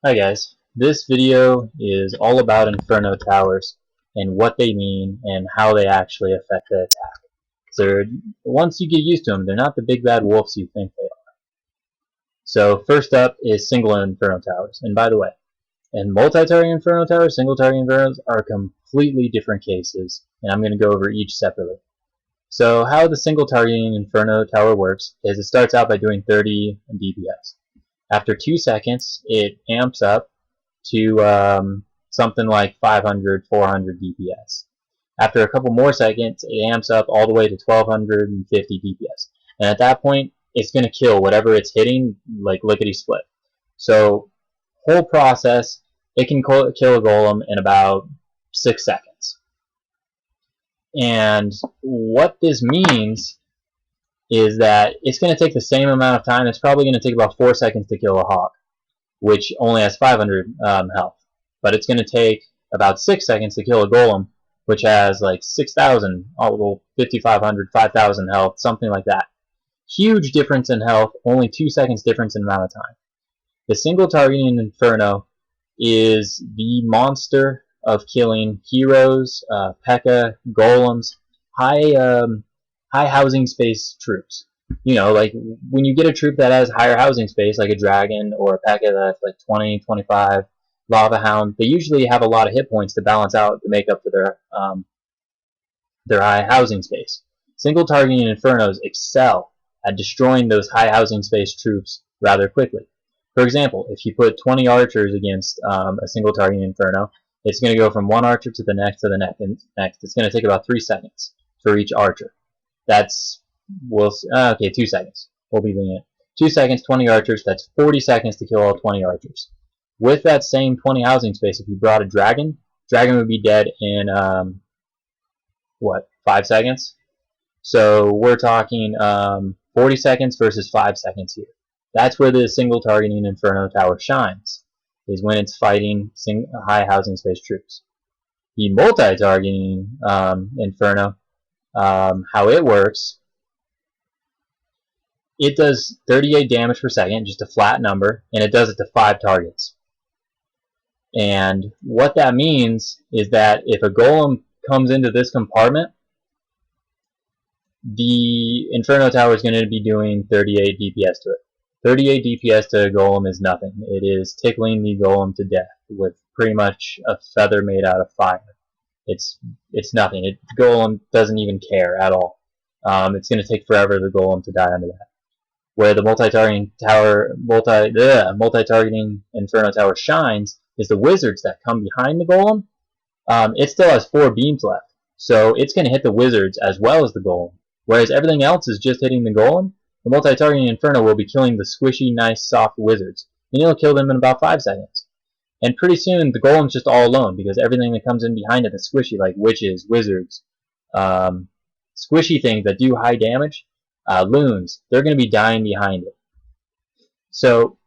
Hi guys, this video is all about Inferno towers and what they mean and how they actually affect the attack. So once you get used to them, they're not the big bad wolves you think they are. So first up is single Inferno towers. And by the way, in multi-target Inferno towers, single target Infernos are completely different cases, and I'm going to go over each separately. So how the single targeting Inferno tower works is it starts out by doing 30 DPS. After 2 seconds, it amps up to something like 500, 400 DPS. After a couple more seconds, it amps up all the way to 1250 DPS. And at that point, it's going to kill whatever it's hitting, like lickety split. So, whole process, it can kill a golem in about 6 seconds. And what this means is that it's going to take the same amount of time. It's probably going to take about 4 seconds to kill a hawk, which only has 500 health. But it's going to take about 6 seconds to kill a golem, which has like 6,000, 5,500, 5,000 health, something like that. Huge difference in health, only 2 seconds difference in amount of time. The single targeting Inferno is the monster of killing heroes, P.E.K.K.A, golems, high housing space troops. You know, like when you get a troop that has higher housing space, like a dragon or a P.E.K.K.A that's like 20, 25, lava hound, they usually have a lot of hit points to balance out to make up for their high housing space. Single targeting Infernos excel at destroying those high housing space troops rather quickly. For example, if you put 20 archers against a single targeting Inferno, it's going to go from one archer to the next to the next. It's going to take about 3 seconds for each archer. That's, okay, 2 seconds. We'll be lenient. 2 seconds, 20 archers, that's 40 seconds to kill all 20 archers. With that same 20 housing space, if you brought a dragon, dragon would be dead in, 5 seconds? So we're talking 40 seconds versus 5 seconds here. That's where the single targeting Inferno tower shines, is when it's fighting high housing space troops. The multi-targeting Inferno, how it works, it does 38 damage per second, just a flat number, and it does it to 5 targets. And what that means is that if a golem comes into this compartment, the Inferno tower is going to be doing 38 DPS to it. 38 DPS to a golem is nothing. It is tickling the golem to death with pretty much a feather made out of fire. It's nothing. The golem doesn't even care at all. It's going to take forever the golem to die under that. Where the multi-targeting Inferno tower shines is the wizards that come behind the golem. It still has 4 beams left, so it's going to hit the wizards as well as the golem. Whereas everything else is just hitting the golem, the multi-targeting Inferno will be killing the squishy, nice, soft wizards, and it'll kill them in about 5 seconds. And pretty soon, the golem's just all alone, because everything that comes in behind it is squishy, like witches, wizards, squishy things that do high damage, loons, they're going to be dying behind it. So,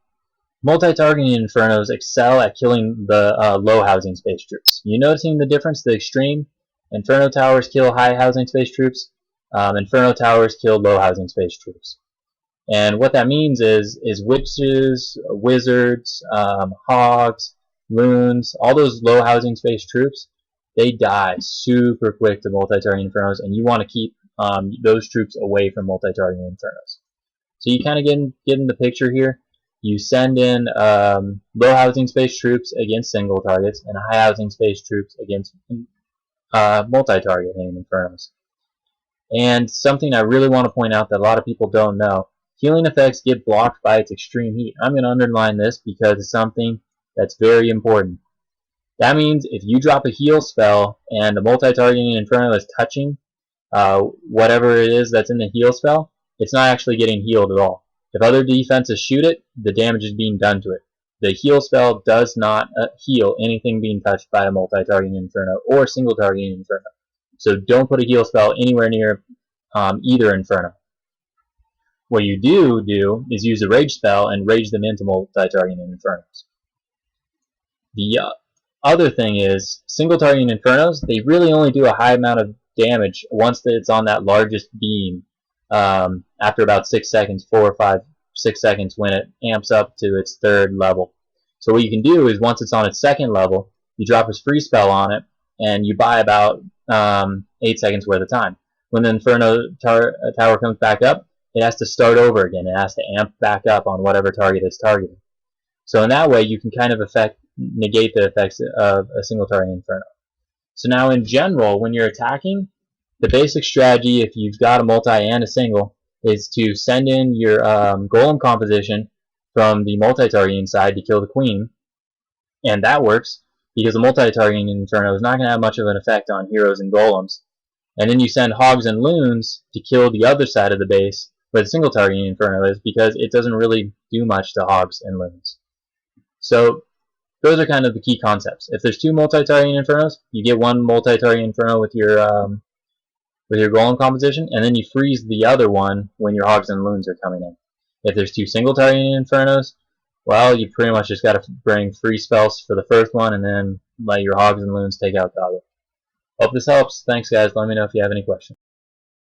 multi-targeting Infernos excel at killing the low housing space troops. You noticing the difference, the extreme? Inferno towers kill high housing space troops, Inferno towers kill low housing space troops. And what that means is witches, wizards, hogs, loons, all those low housing space troops, they die super quick to multi-targeting Infernos, and you want to keep those troops away from multi-targeting Infernos. So you kind of get in the picture here. You send in low housing space troops against single targets, and high housing space troops against multi-targeting Infernos. And something I really want to point out that a lot of people don't know, healing effects get blocked by its extreme heat. I'm going to underline this because it's something that's very important. That means if you drop a heal spell and the multi-targeting Inferno is touching whatever it is that's in the heal spell, it's not actually getting healed at all. If other defenses shoot it, the damage is being done to it. The heal spell does not heal anything being touched by a multi-targeting Inferno or single targeting Inferno. So don't put a heal spell anywhere near either Inferno. What you do is use a rage spell and rage them into multi-targeting Infernos. The other thing is, single targeting Infernos, they really only do a high amount of damage once it's on that largest beam after about 6 seconds, 4 or 5, 6 seconds when it amps up to its 3rd level. So what you can do is once it's on its second level, you drop a free spell on it, and you buy about 8 seconds worth of time. When the Inferno tower comes back up, it has to start over again. It has to amp back up on whatever target it's targeting. So in that way, you can kind of negate the effects of a single target Inferno. So now in general, when you're attacking, the basic strategy, if you've got a multi and a single, is to send in your golem composition from the multi-targeting side to kill the queen. And that works because the multi-targeting Inferno is not going to have much of an effect on heroes and golems. And then you send hogs and loons to kill the other side of the base where the single targeting Inferno is, because it doesn't really do much to hogs and loons. So those are kind of the key concepts. If there's two multi-targeting Infernos, you get one multi-targeting Inferno with your golem composition, and then you freeze the other one when your hogs and loons are coming in. If there's two single targeting Infernos, well, you pretty much just got to bring free spells for the first one and then let your hogs and loons take out the other. Hope this helps. Thanks, guys. Let me know if you have any questions.